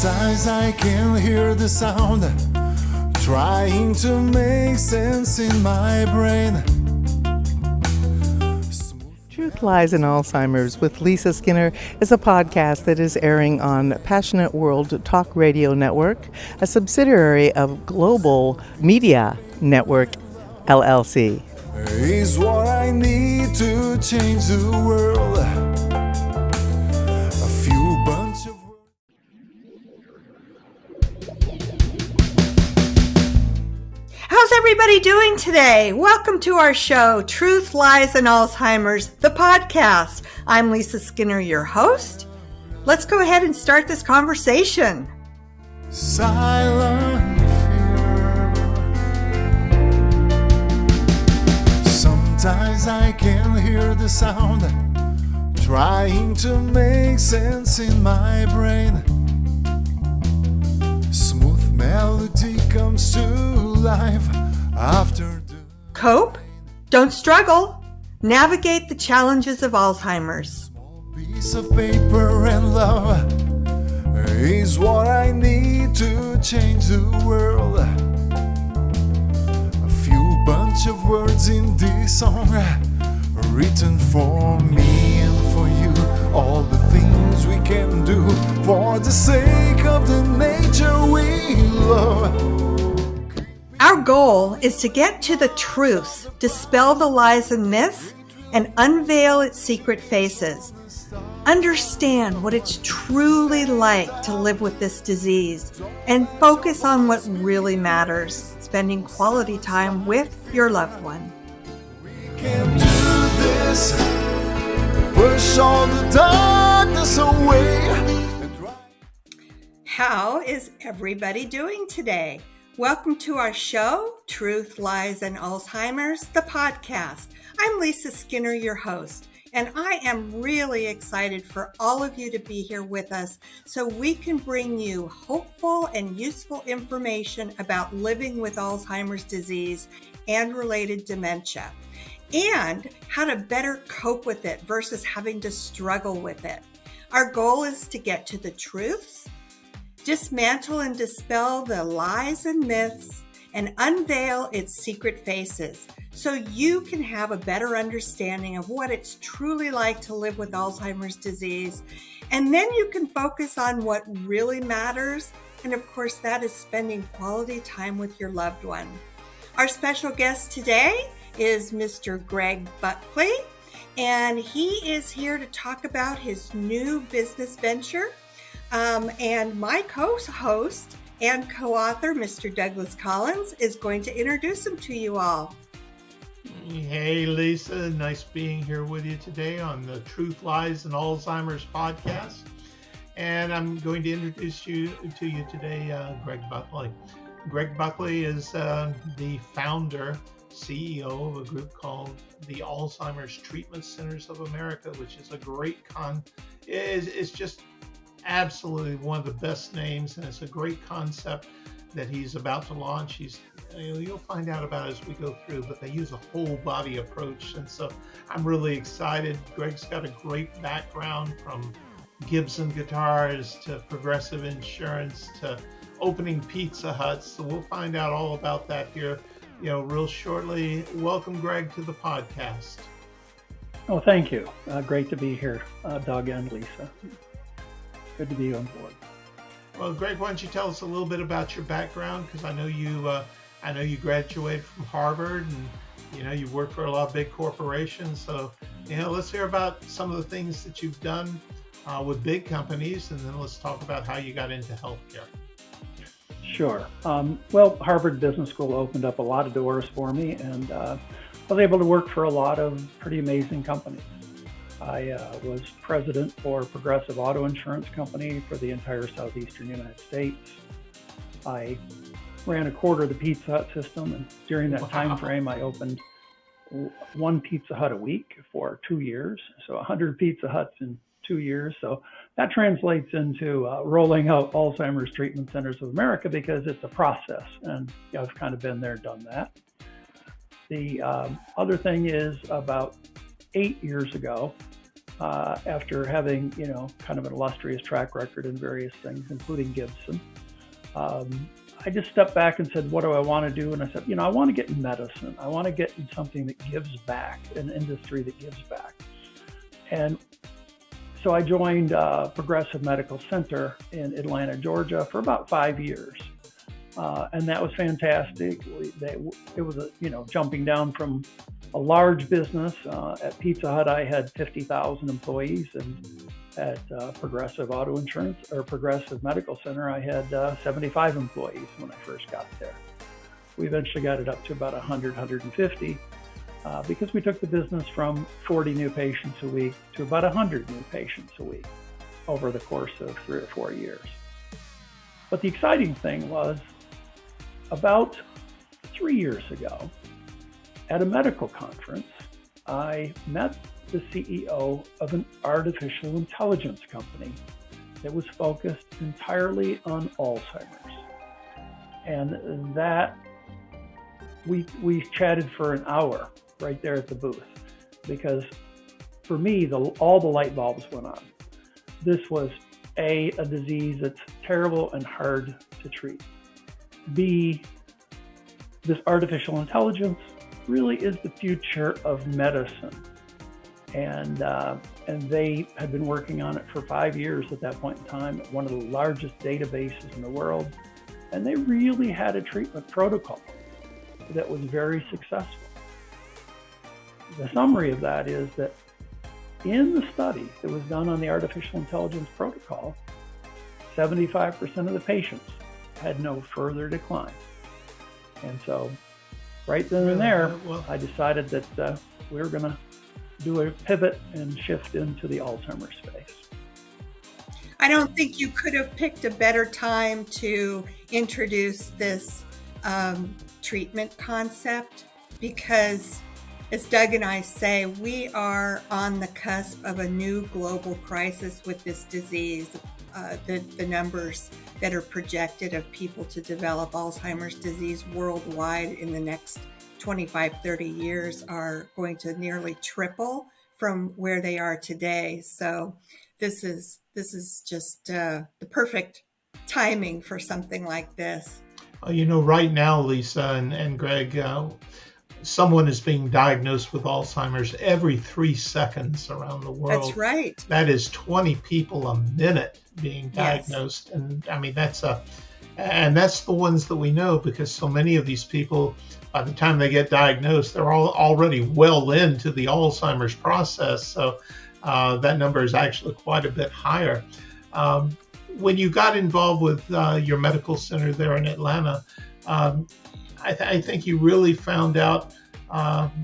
Sometimes I can hear the sound trying to make sense in my brain. Truth Lies in Alzheimer's with Lisa Skinner is a podcast that is airing on Passionate World Talk Radio Network, a subsidiary of Global Media Network, LLC. Is what I need to change the world. A few bunch of How's everybody doing today? Welcome to our show, Truth, Lies, and Alzheimer's, the podcast. I'm Lisa Skinner, your host. Let's go ahead and start this conversation. silent fear. Sometimes I can hear the sound trying to make sense in my brain. Smooth melody comes to life after the Cope, don't struggle. Navigate the challenges of Alzheimer's. small piece of paper and love is what I need to change the world. A few bunch of words in this song written for me and for you. All the things we can do for the sake of the nature we love. Our goal is to get to the truth, dispel the lies and myths, and unveil its secret faces. Understand what it's truly like to live with this disease and focus on what really matters, spending quality time with your loved one. We can do this. Push all the darkness away. How is everybody doing today? Welcome to our show, Truth, Lies, and Alzheimer's, the podcast. I'm Lisa Skinner, your host, and I am really excited for all of you to be here with us so we can bring you hopeful and useful information about living with Alzheimer's disease and related dementia, and how to better cope with it versus having to struggle with it. Our goal is to get to the truths, dismantle and dispel the lies and myths, and unveil its secret faces so you can have a better understanding of what it's truly like to live with Alzheimer's disease. And then you can focus on what really matters. And of course, that is spending quality time with your loved one. Our special guest today is Mr. Greg Buckley, and he is here to talk about his new business venture. And my co-host and co-author, Mr. Douglas Collins, is going to introduce him to you all. Hey, Lisa. Nice being here with you today on the Truth, Lies, and Alzheimer's podcast. And I'm going to introduce you today, Greg Buckley. Greg Buckley is the founder, CEO of a group called the Alzheimer's Treatment Centers of America, which is a great it's just absolutely one of the best names, and it's a great concept that he's about to launch. You'll find out about it as we go through, but they use a whole body approach, and so I'm really excited. Greg's got a great background from Gibson guitars to progressive insurance to opening Pizza Huts, so we'll find out all about that here, real shortly. Welcome, Greg, to the podcast. Oh, thank you. Great to be here, Doug and Lisa. Good to be on board. Well, Greg, why don't you tell us a little bit about your background? Because I know you graduated from Harvard, and you worked for a lot of big corporations. So let's hear about some of the things that you've done with big companies, and then let's talk about how you got into healthcare. Sure. Well, Harvard Business School opened up a lot of doors for me, and I was able to work for a lot of pretty amazing companies. I was president for Progressive Auto Insurance Company for the entire southeastern United States. I ran a quarter of the Pizza Hut system, and during that time frame, I opened one Pizza Hut a week for 2 years, so 100 Pizza Huts in 2 years. So that translates into rolling out Alzheimer's Treatment Centers of America, because it's a process, and I've kind of been there, done that. The other thing is, about 8 years ago, after having, kind of an illustrious track record in various things, including Gibson. I just stepped back and said, what do I want to do? And I said, I want to get in medicine. I want to get in something that gives back, an industry that gives back. And so I joined Progressive Medical Center in Atlanta, Georgia for about 5 years. And that was fantastic. It was, jumping down from a large business. At Pizza Hut, I had 50,000 employees, and at Progressive Auto Insurance or Progressive Medical Center, I had 75 employees when I first got there. We eventually got it up to about 100, 150 because we took the business from 40 new patients a week to about 100 new patients a week over the course of 3 or 4 years. But the exciting thing was about 3 years ago at a medical conference, I met the CEO of an artificial intelligence company that was focused entirely on Alzheimer's. And that we chatted for an hour right there at the booth, because for me, all the light bulbs went on. This was A, a disease that's terrible and hard to treat. B, this artificial intelligence really is the future of medicine. And they had been working on it for 5 years at that point in time, at one of the largest databases in the world. And they really had a treatment protocol that was very successful. The summary of that is that in the study that was done on the artificial intelligence protocol, 75% of the patients had no further decline. And so right then and there, I decided that we were going to do a pivot and shift into the Alzheimer's space. I don't think you could have picked a better time to introduce this treatment concept, because as Doug and I say, we are on the cusp of a new global crisis with this disease. The numbers that are projected of people to develop Alzheimer's disease worldwide in the next 25, 30 years are going to nearly triple from where they are today. So this is just the perfect timing for something like this. Right now, Lisa and Greg, someone is being diagnosed with Alzheimer's every 3 seconds around the world. That's right. That is 20 people a minute being diagnosed. Yes. And I mean, that's the ones that we know, because so many of these people, by the time they get diagnosed, they're already well into the Alzheimer's process. So that number is actually quite a bit higher. When you got involved with your medical center there in Atlanta, I think you really found out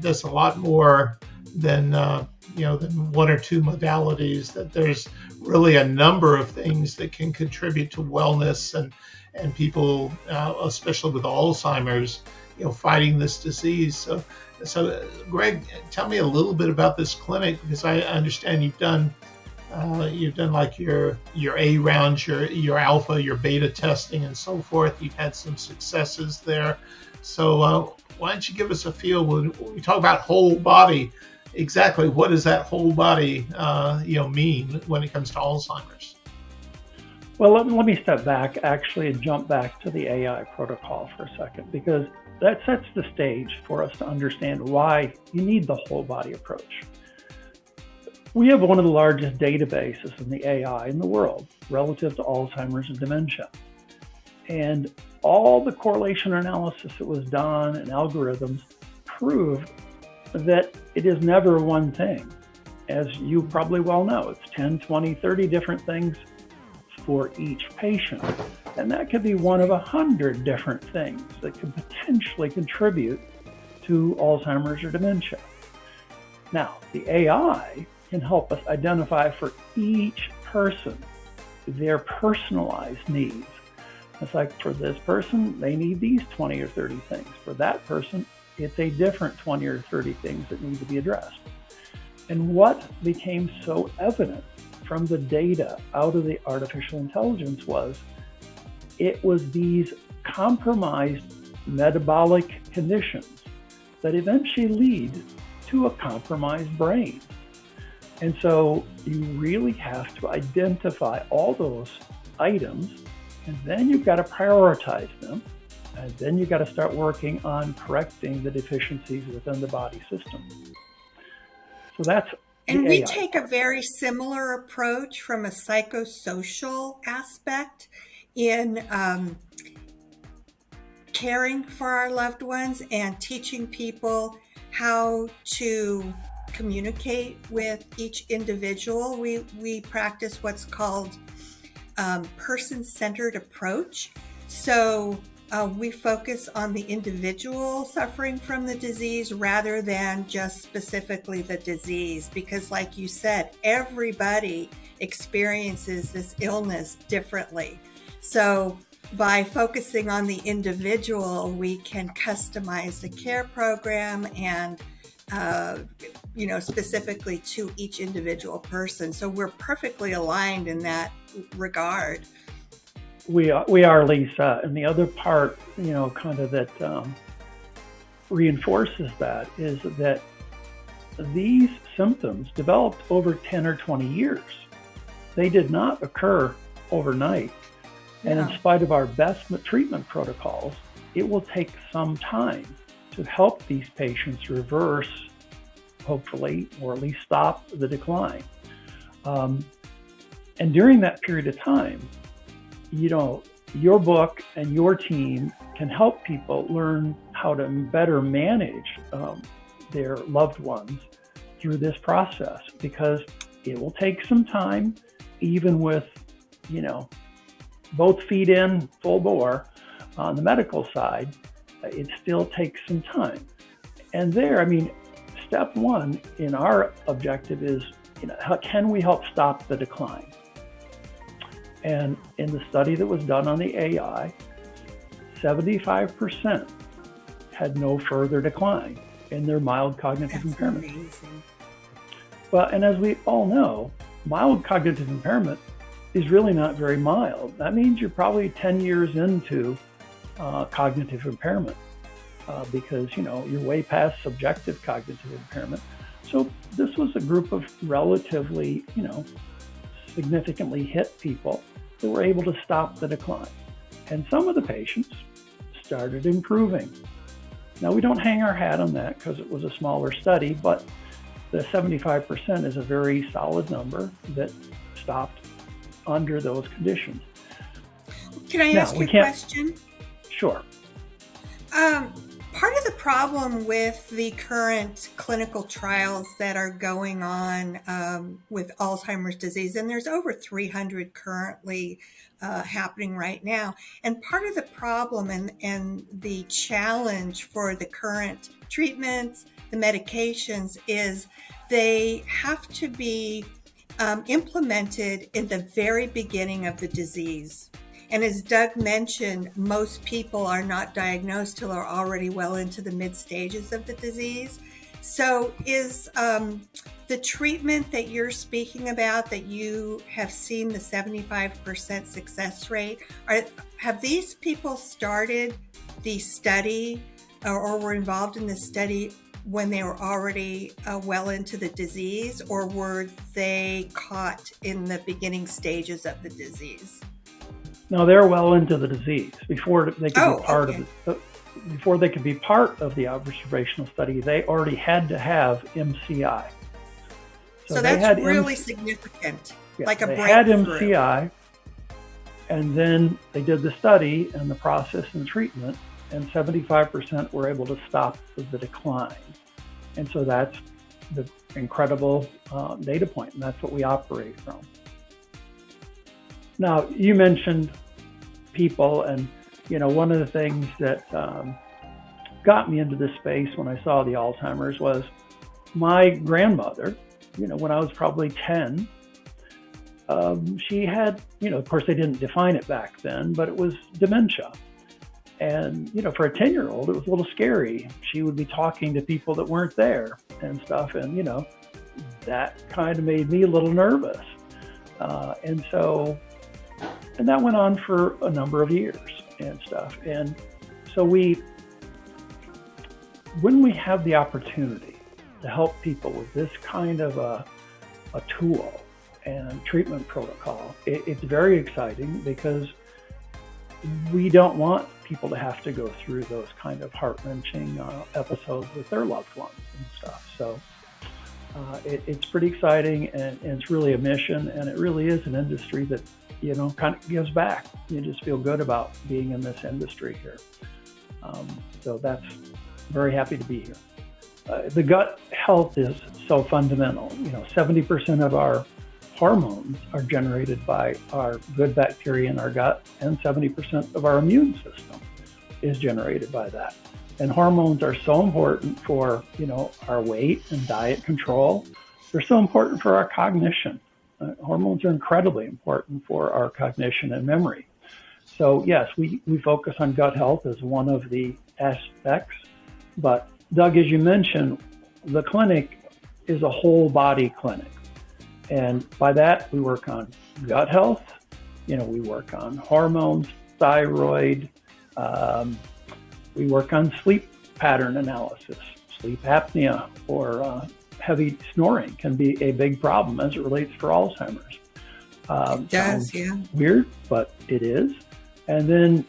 there's a lot more than than one or two modalities. That there's really a number of things that can contribute to wellness and people, especially with Alzheimer's, fighting this disease. So Greg, tell me a little bit about this clinic, because I understand you've done like your A rounds, your alpha, your beta testing, and so forth. You've had some successes there. So why don't you give us a feel when we talk about whole body? Exactly what does that whole body mean when it comes to Alzheimer's? Well, let me step back actually and jump back to the AI protocol for a second, because that sets the stage for us to understand why you need the whole body approach. We have one of the largest databases in the AI in the world relative to Alzheimer's and dementia. And all the correlation analysis that was done and algorithms proved that it is never one thing. As you probably well know, it's 10, 20, 30 different things for each patient. And that could be one of 100 different things that could potentially contribute to Alzheimer's or dementia. Now, the AI can help us identify for each person their personalized needs. It's like, for this person, they need these 20 or 30 things. For that person, it's a different 20 or 30 things that need to be addressed. And what became so evident from the data out of the artificial intelligence was it was these compromised metabolic conditions that eventually lead to a compromised brain. And so you really have to identify all those items, and then you've got to prioritize them. And then you've got to start working on correcting the deficiencies within the body system. So that's And the we AI take part. a very similar approach from a psychosocial aspect in caring for our loved ones and teaching people how to communicate with each individual. We practice what's called person-centered approach. So we focus on the individual suffering from the disease rather than just specifically the disease, because like you said, everybody experiences this illness differently. So by focusing on the individual, we can customize the care program and specifically to each individual person. So we're perfectly aligned in that regard. We are, Lisa. And the other part, kind of that reinforces that is that these symptoms developed over 10 or 20 years. They did not occur overnight. And in spite of our best treatment protocols, it will take some time to help these patients reverse, hopefully, or at least stop the decline. And during that period of time, your book and your team can help people learn how to better manage their loved ones through this process, because it will take some time, even with, both feet in full bore on the medical side, it still takes some time. And step one in our objective is, how can we help stop the decline? And in the study that was done on the AI, 75% had no further decline in their mild cognitive impairment. Amazing. Well, and as we all know, mild cognitive impairment is really not very mild. That means you're probably 10 years into cognitive impairment because, you're way past subjective cognitive impairment. So this was a group of relatively, significantly hit people that were able to stop the decline. And some of the patients started improving. Now, we don't hang our hat on that because it was a smaller study, but the 75% is a very solid number that stopped under those conditions. Can I ask you a question? Sure. Part of the problem with the current clinical trials that are going on with Alzheimer's disease, and there's over 300 currently happening right now, and part of the problem and the challenge for the current treatments, the medications, is they have to be implemented in the very beginning of the disease. And as Doug mentioned, most people are not diagnosed till they're already well into the mid stages of the disease. So is the treatment that you're speaking about, that you have seen the 75% success rate, have these people started the study or were involved in the study when they were already well into the disease, or were they caught in the beginning stages of the disease? No, they're well into the disease before they could be part of it. Before they could be part of the observational study, they already had to have MCI. So that's really significant, like a breakthrough. They had MCI, and then they did the study and the process and treatment, and 75% were able to stop the decline. And so that's the incredible data point, and that's what we operate from. Now, you mentioned people, and one of the things that got me into this space when I saw the Alzheimer's was my grandmother. When I was probably 10, she had, of course they didn't define it back then, but it was dementia. And, for a 10-year-old, it was a little scary. She would be talking to people that weren't there and stuff. And, that kind of made me a little nervous. And that went on for a number of years and stuff. And so when we have the opportunity to help people with this kind of a a tool and treatment protocol. It's very exciting because we don't want people to have to go through those kind of heart-wrenching episodes with their loved ones and stuff. So it's pretty exciting, and it's really a mission, and it really is an industry that, kind of gives back. You just feel good about being in this industry here. So that's very happy to be here. The gut health is so fundamental. 70% of our hormones are generated by our good bacteria in our gut, and 70% of our immune system is generated by that. And hormones are so important for, our weight and diet control. They're so important for our cognition. Hormones are incredibly important for our cognition and memory. So yes, we focus on gut health as one of the aspects. But Doug, as you mentioned, the clinic is a whole body clinic. And by that, we work on gut health. We work on hormones, thyroid. We work on sleep pattern analysis. Sleep apnea or heavy snoring can be a big problem as it relates for Alzheimer's. It does, yeah. Weird, but it is. And then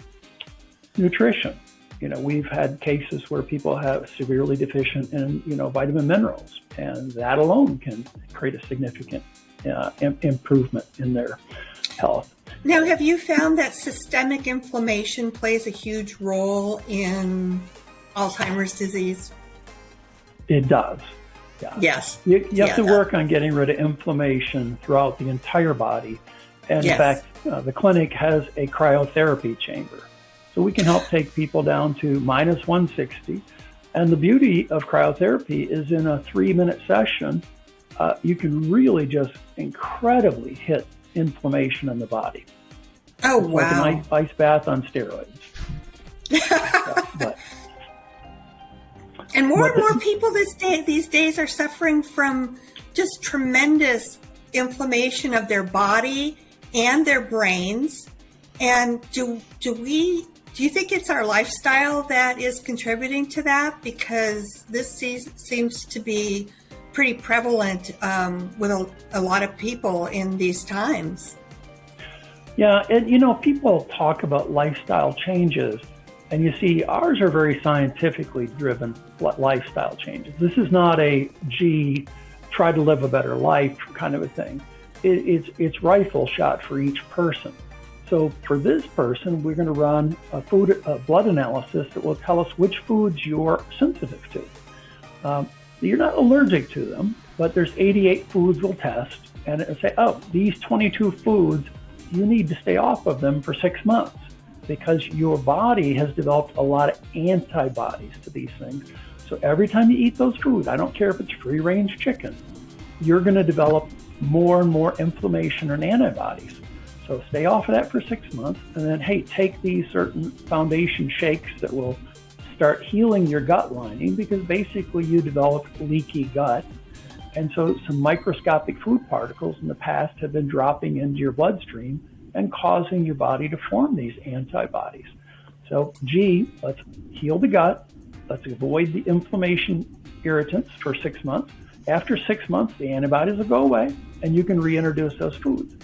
nutrition. We've had cases where people have severely deficient in, vitamin minerals, and that alone can create a significant improvement in their health. Now, have you found that systemic inflammation plays a huge role in Alzheimer's disease? It does. Yeah. Yes. You have to work on getting rid of inflammation throughout the entire body. And in fact, the clinic has a cryotherapy chamber. So we can help take people down to minus 160. And the beauty of cryotherapy is in a 3-minute session, you can really just incredibly hit inflammation in the body. Oh, it's wow. Like an ice bath on steroids. And more people these days are suffering from just tremendous inflammation of their body and their brains. And do you think it's our lifestyle that is contributing to that? Because this seems to be pretty prevalent with a lot of people in these times. Yeah, and people talk about lifestyle changes, and you see ours are very scientifically driven lifestyle changes. This is not a, try to live a better life kind of a thing. It's rifle shot for each person. So for this person, we're going to run a blood analysis that will tell us which foods you're sensitive to. You're not allergic to them, but there's 88 foods we'll test, and it'll say, these 22 foods, you need to stay off of them for 6 months because your body has developed a lot of antibodies to these things. So every time you eat those foods, I don't care if it's free-range chicken, you're going to develop more and more inflammation and antibodies. So stay off of that for 6 months, and then, take these certain foundation shakes that will start healing your gut lining, because basically you develop leaky gut. And so some microscopic food particles in the past have been dropping into your bloodstream and causing your body to form these antibodies. So, let's heal the gut. Let's avoid the inflammation irritants for 6 months. After 6 months, the antibodies will go away and you can reintroduce those foods.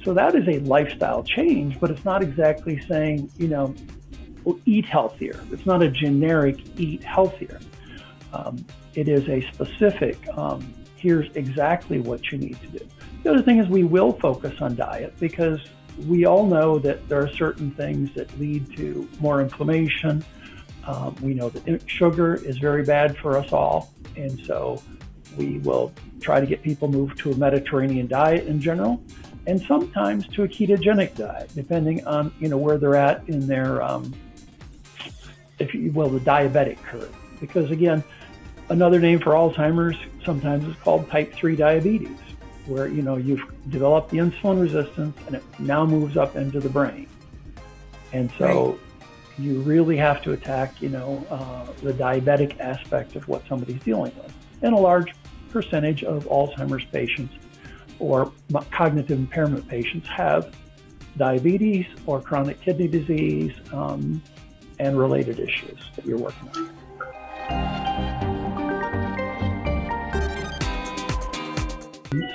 So that is a lifestyle change, but it's not exactly saying, eat healthier. It's not a generic eat healthier. It is a specific, here's exactly what you need to do. The other thing is we will focus on diet, because we all know that there are certain things that lead to more inflammation. We know that sugar is very bad for us all. And so we will try to get people moved to a Mediterranean diet in general, and sometimes to a ketogenic diet, depending on, where they're at in their, if you will, the diabetic curve. Because again, another name for Alzheimer's sometimes is called type 3 diabetes, where, you've developed the insulin resistance and it now moves up into the brain. And so you really have to attack, the diabetic aspect of what somebody's dealing with. And a large percentage of Alzheimer's patients or cognitive impairment patients have diabetes or chronic kidney disease and related issues that you're working on.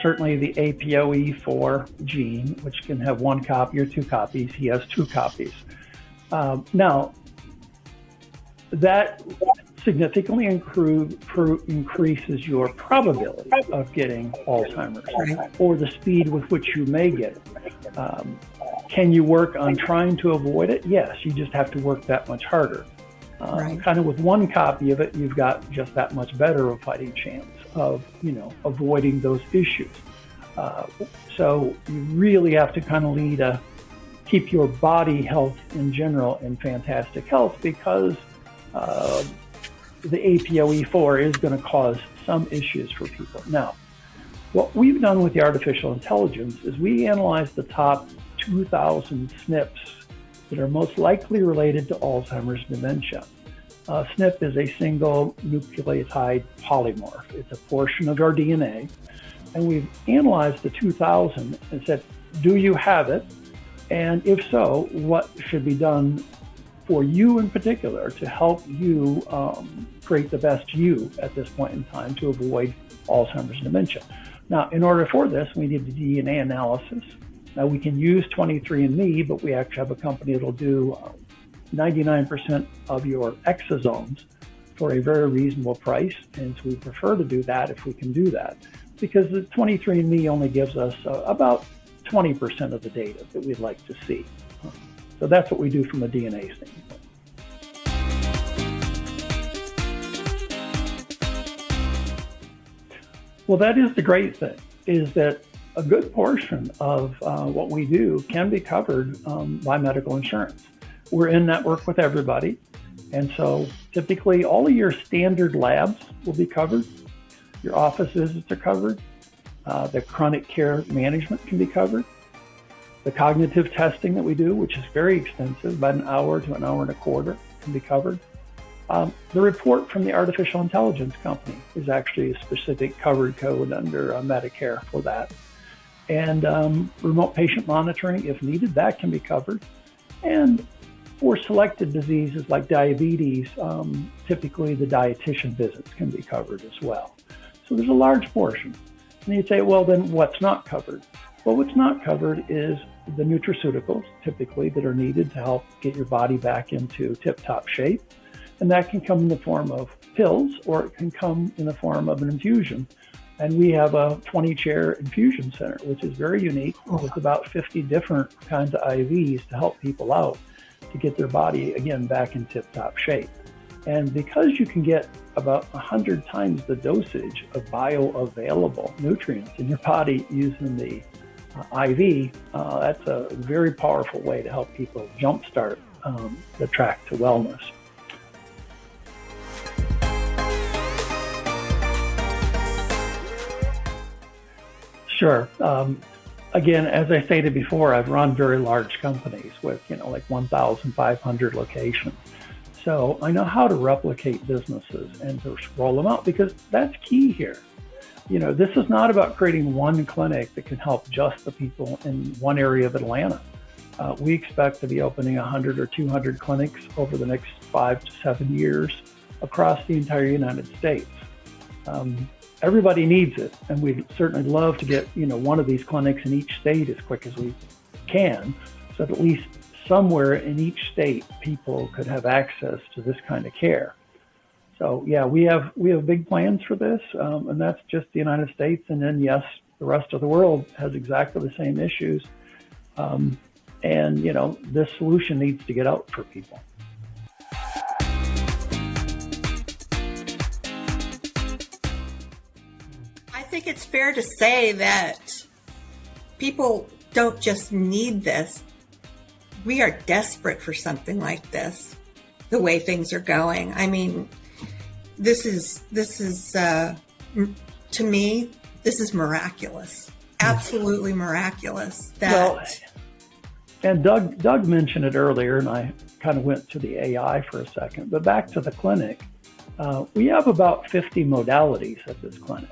Certainly the APOE4 gene, which can have one copy or two copies, he has two copies. Now, that significantly increases your probability of getting Alzheimer's, or the speed with which you may get it. Can you work on trying to avoid it? Yes, you just have to work that much harder. Kind of with one copy of it, you've got just that much better of a fighting chance of, avoiding those issues. So you really have to kind of keep your body health in general in fantastic health, because the APOE4 is going to cause some issues for people. Now, what we've done with the artificial intelligence is we analyzed the top 2,000 SNPs that are most likely related to Alzheimer's dementia. SNP is a single nucleotide polymorph. It's a portion of our DNA. And we've analyzed the 2,000 and said, do you have it? And if so, what should be done for you in particular to help you create the best you at this point in time to avoid Alzheimer's dementia? Now, in order for this, we need the DNA analysis. Now, we can use 23andMe, but we actually have a company that'll do 99% of your exosomes for a very reasonable price. And so we prefer to do that if we can do that, because the 23andMe only gives us about 20% of the data that we'd like to see. So that's what we do from a DNA standpoint. Well, that is the great thing, is that a good portion of what we do can be covered by medical insurance. We're in network with everybody. And so typically all of your standard labs will be covered. Your office visits are covered. The chronic care management can be covered. The cognitive testing that we do, which is very extensive, about an hour to an hour and a quarter, can be covered. The report from the artificial intelligence company is actually a specific covered code under Medicare for that. And remote patient monitoring, if needed, that can be covered. And for selected diseases like diabetes, typically the dietitian visits can be covered as well. So there's a large portion. And you'd say, well, then what's not covered? Well, what's not covered is the nutraceuticals, typically, that are needed to help get your body back into tip-top shape. And that can come in the form of pills, or it can come in the form of an infusion. And we have a 20-chair infusion center, which is very unique, with about 50 different kinds of IVs to help people out to get their body, again, back in tip-top shape. And because you can get about 100 times the dosage of bioavailable nutrients in your body using the IV, that's a very powerful way to help people jumpstart the track to wellness. Sure. Again, as I stated before, I've run very large companies with, like 1,500 locations. So I know how to replicate businesses and to roll them out, because that's key here. This is not about creating one clinic that can help just the people in one area of Atlanta. We expect to be opening 100 or 200 clinics over the next 5 to 7 years across the entire United States. Everybody needs it, and we'd certainly love to get, one of these clinics in each state as quick as we can, so that at least somewhere in each state people could have access to this kind of care. So yeah, we have big plans for this, and that's just the United States. And then yes, the rest of the world has exactly the same issues. And this solution needs to get out for people. I think it's fair to say that people don't just need this. We are desperate for something like this, the way things are going. I mean, this is to me, this is miraculous, absolutely miraculous. And Doug mentioned it earlier, and I kind of went to the AI for a second, but back to the clinic, we have about 50 modalities at this clinic.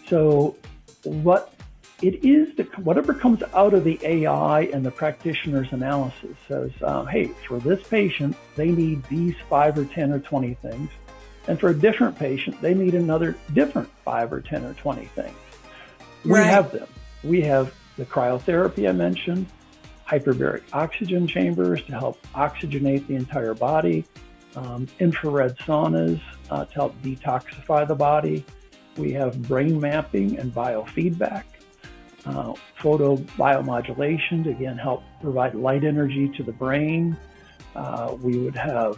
So what it is, whatever comes out of the AI and the practitioner's analysis says, hey, for this patient, they need these 5 or 10 or 20 things. And for a different patient, they need another different 5 or 10 or 20 things. We Right. have them. We have the cryotherapy I mentioned, hyperbaric oxygen chambers to help oxygenate the entire body, infrared saunas to help detoxify the body. We have brain mapping and biofeedback, photobiomodulation to again help provide light energy to the brain. We would have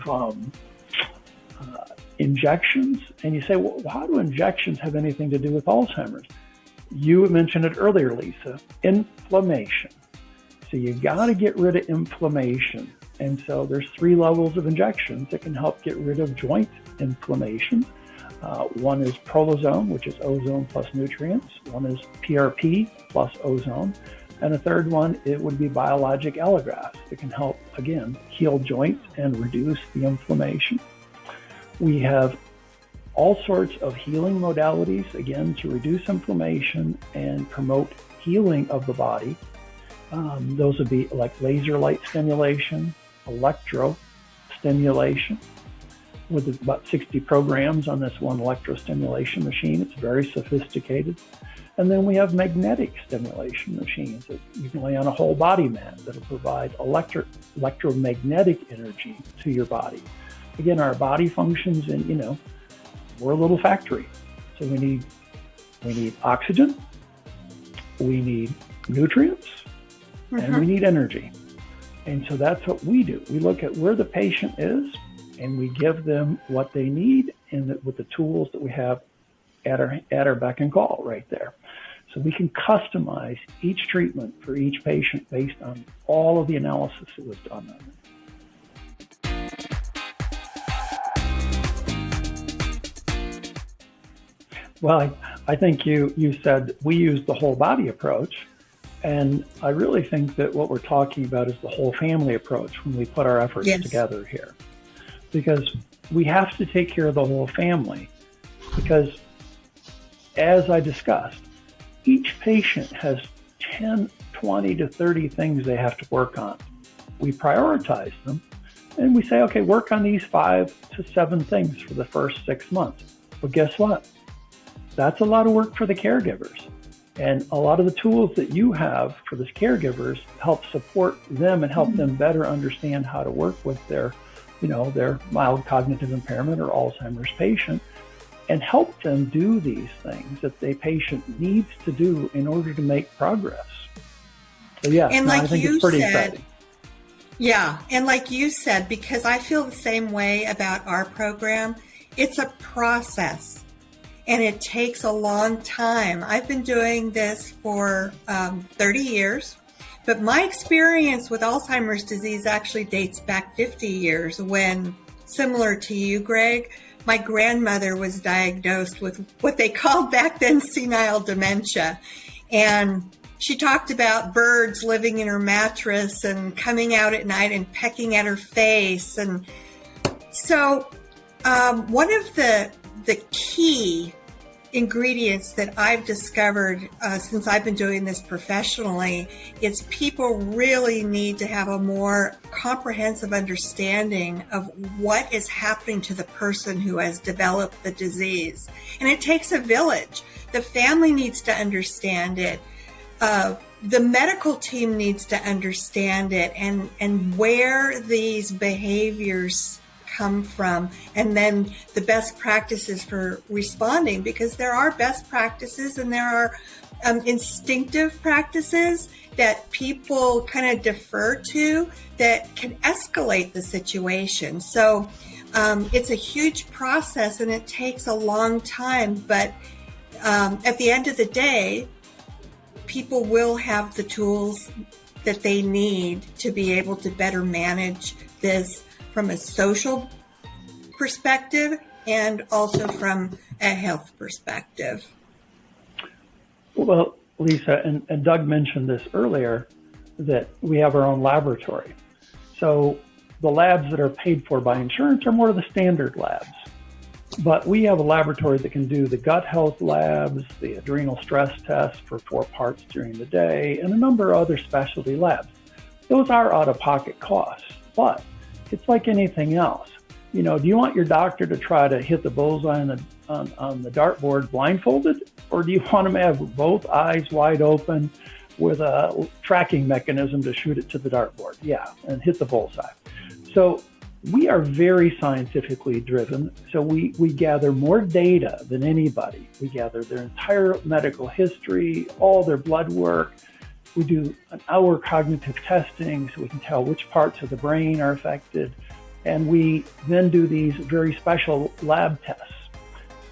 injections, and you say, well, how do injections have anything to do with Alzheimer's? You mentioned it earlier, Lisa, inflammation. So you got to get rid of inflammation. And so there's 3 levels of injections that can help get rid of joint inflammation. One is prolozone, which is ozone plus nutrients. One is PRP plus ozone. And a third one, it would be biologic allografts that can help, again, heal joints and reduce the inflammation. We have all sorts of healing modalities, again, to reduce inflammation and promote healing of the body. Those would be like laser light stimulation, electro stimulation, with about 60 programs on this one electrostimulation machine. It's very sophisticated. And then we have magnetic stimulation machines that you can lay on a whole body mat that'll provide electromagnetic energy to your body. Again, our body functions in, we're a little factory. So we need oxygen, we need nutrients, and we need energy. And so that's what we do. We look at where the patient is and we give them what they need with the tools that we have at our beck and call right there. So we can customize each treatment for each patient based on all of the analysis that was done on it. Well, I think you said we use the whole body approach. And I really think that what we're talking about is the whole family approach when we put our efforts together here. Because we have to take care of the whole family. Because as I discussed, each patient has 10, 20 to 30 things they have to work on. We prioritize them and we say, okay, work on these 5 to 7 things for the first 6 months. But guess what? That's a lot of work for the caregivers. And a lot of the tools that you have for the caregivers help support them and help them better understand how to work with their mild cognitive impairment or Alzheimer's patient and help them do these things that the patient needs to do in order to make progress. So I think it's pretty exciting. Yeah, and like you said, because I feel the same way about our program, it's a process. And it takes a long time. I've been doing this for 30 years, but my experience with Alzheimer's disease actually dates back 50 years when, similar to you, Greg, my grandmother was diagnosed with what they called back then senile dementia. And she talked about birds living in her mattress and coming out at night and pecking at her face. And so one of the key ingredients that I've discovered since I've been doing this professionally is people really need to have a more comprehensive understanding of what is happening to the person who has developed the disease. And it takes a village. The family needs to understand it. The medical team needs to understand it and where these behaviors come from, and then the best practices for responding, because there are best practices and there are instinctive practices that people kind of defer to that can escalate the situation. So it's a huge process and it takes a long time, but at the end of the day, people will have the tools that they need to be able to better manage this from a social perspective and also from a health perspective. Well, Lisa, and Doug mentioned this earlier, that we have our own laboratory. So the labs that are paid for by insurance are more of the standard labs. But we have a laboratory that can do the gut health labs, the adrenal stress test for 4 parts during the day, and a number of other specialty labs. Those are out-of-pocket costs, but it's like anything else. Do you want your doctor to try to hit the bullseye on the dartboard blindfolded, or do you want them to have both eyes wide open with a tracking mechanism to shoot it to the dartboard? Yeah, and hit the bullseye. So we are very scientifically driven. So we gather more data than anybody. We gather their entire medical history, all their blood work. We do an hour cognitive testing so we can tell which parts of the brain are affected. And we then do these very special lab tests.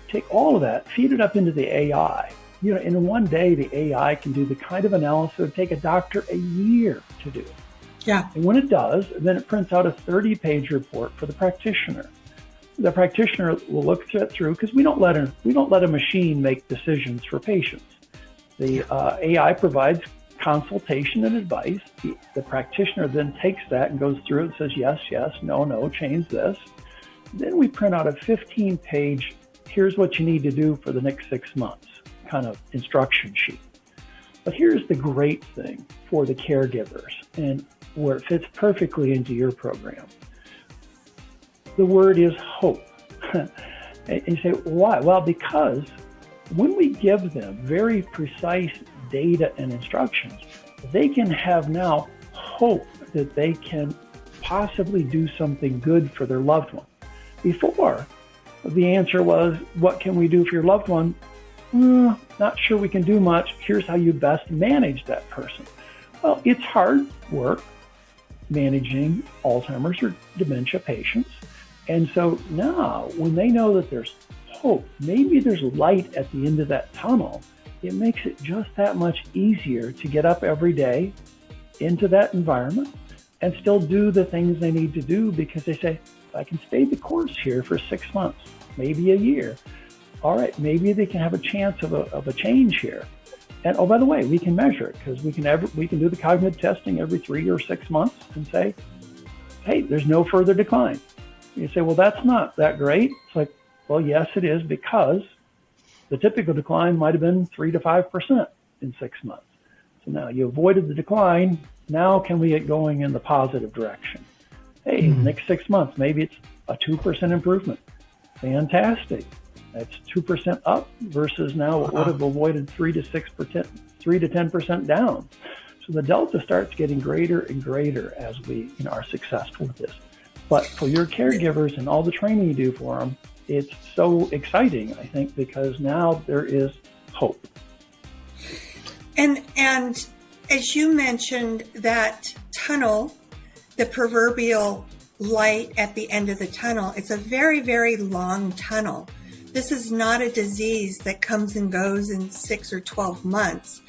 Take all of that, feed it up into the AI. In one day, the AI can do the kind of analysis that would take a doctor a year to do. Yeah. And when it does, then it prints out a 30-page report for the practitioner. The practitioner will look it through because we don't let a machine make decisions for patients. The AI provides consultation and advice. The practitioner then takes that and goes through it and says, yes, no, change this. Then we print out a 15-page, here's what you need to do for the next 6 months, kind of instruction sheet. But here's the great thing for the caregivers and where it fits perfectly into your program. The word is hope. And you say, why? Well, because when we give them very precise data and instructions, they can have now hope that they can possibly do something good for their loved one. Before, the answer was, what can we do for your loved one? Not sure we can do much. Here's how you best manage that person. Well, it's hard work managing Alzheimer's or dementia patients. And so now when they know that there's hope, maybe there's light at the end of that tunnel, it makes it just that much easier to get up every day into that environment and still do the things they need to do, because they say, I can stay the course here for 6 months, maybe a year. All right, maybe they can have a chance of a change here. And oh, by the way, we can measure it because we can do the cognitive testing every 3 or 6 months and say, hey, there's no further decline. You say, well, that's not that great. It's like, well, yes, it is, because the typical decline might have been 3 to 5% in 6 months. So now you avoided the decline. Now can we get going in the positive direction? Hey, next 6 months, maybe it's a 2% improvement. Fantastic. That's 2% up versus now what would have avoided 3 to 10% down. So the delta starts getting greater and greater as we are successful with this. But for your caregivers and all the training you do for them, it's so exciting, I think, because now there is hope. And as you mentioned, that tunnel, the proverbial light at the end of the tunnel, it's a very, very long tunnel. This is not a disease that comes and goes in 6 or 12 months.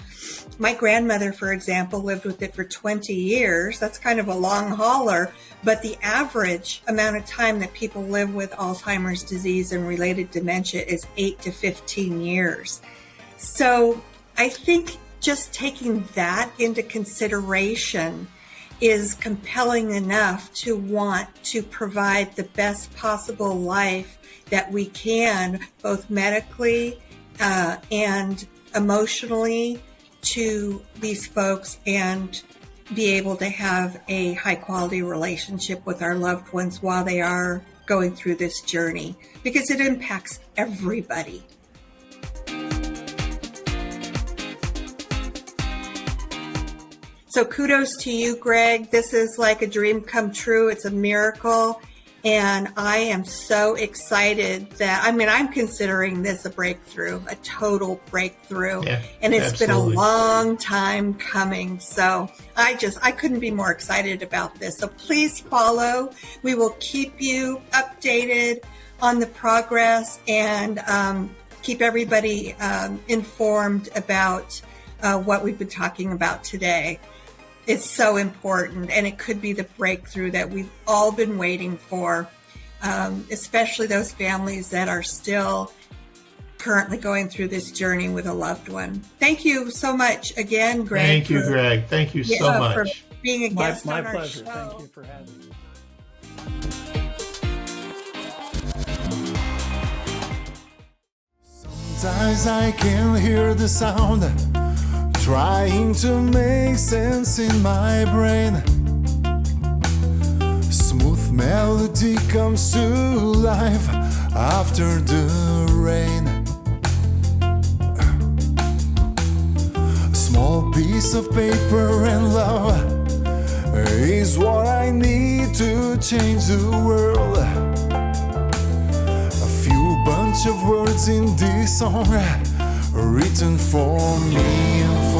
My grandmother, for example, lived with it for 20 years. That's kind of a long hauler, but the average amount of time that people live with Alzheimer's disease and related dementia is 8 to 15 years. So I think just taking that into consideration is compelling enough to want to provide the best possible life that we can, both medically and emotionally, to these folks, and be able to have a high quality relationship with our loved ones while they are going through this journey, because it impacts everybody. So kudos to you, Greg. This is like a dream come true. It's a miracle. And I am so excited that, I'm considering this a breakthrough, a total breakthrough. Yeah, and it's absolutely been a long time coming. So I couldn't be more excited about this. So please follow. We will keep you updated on the progress and keep everybody informed about what we've been talking about today. It's so important, and it could be the breakthrough that we've all been waiting for, especially those families that are still currently going through this journey with a loved one. Thank you so much again, Greg. Thank you, Greg. Thank you so much for being a guest on our pleasure. show. Thank you for having me. Sometimes I can hear the sound trying to make sense in my brain. Smooth melody comes to life. after the rain. A small piece of paper and love is what I need to change the world. A few bunch of words in this song written for me and